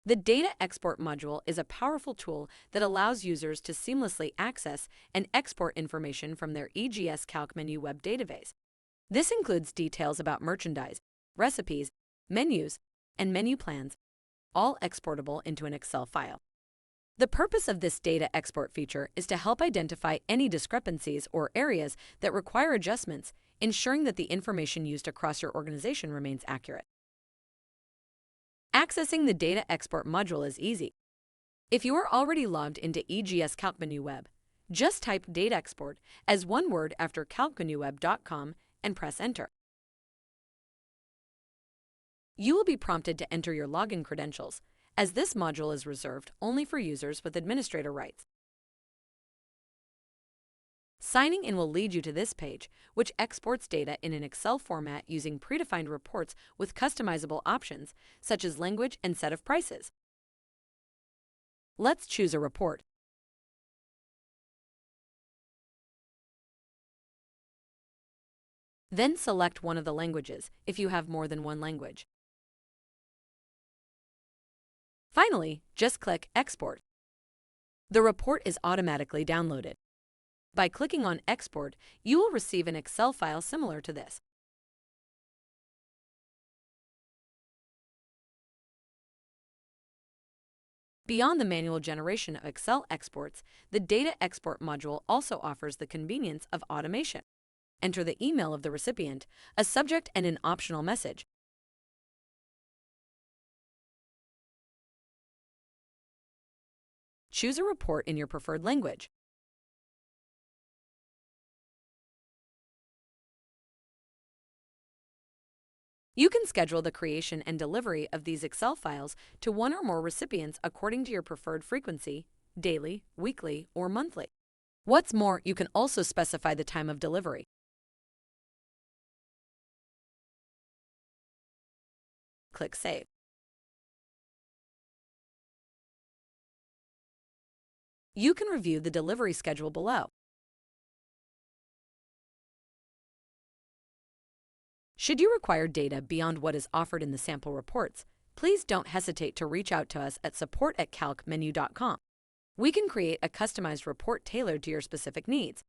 The Data Export module is a powerful tool that allows users to seamlessly access and export information from their EGS CALCMENU Web database. This includes details about merchandise, recipes, menus, and menu plans, all exportable into an Excel file. The purpose of this data export feature is to help identify any discrepancies or areas that require adjustments, ensuring that the information used across your organization remains accurate. Accessing the Data Export module is easy. If you are already logged into EGS CALCMENU Web, just type Data Export as one word after calcmeneweb.com and press Enter. You will be prompted to enter your login credentials, as this module is reserved only for users with administrator rights. Signing in will lead you to this page, which exports data in an Excel format using predefined reports with customizable options, such as language and set of prices. Let's choose a report. Then select one of the languages if you have more than one language. Finally, just click Export. The report is automatically downloaded. By clicking on Export, you will receive an Excel file similar to this. Beyond the manual generation of Excel exports, the Data Export module also offers the convenience of automation. Enter the email of the recipient, a subject, and an optional message. Choose a report in your preferred language. You can schedule the creation and delivery of these Excel files to one or more recipients according to your preferred frequency, daily, weekly, or monthly. What's more, you can also specify the time of delivery. Click Save. You can review the delivery schedule below. Should you require data beyond what is offered in the sample reports, please don't hesitate to reach out to us at support@calcmenu.com. We can create a customized report tailored to your specific needs.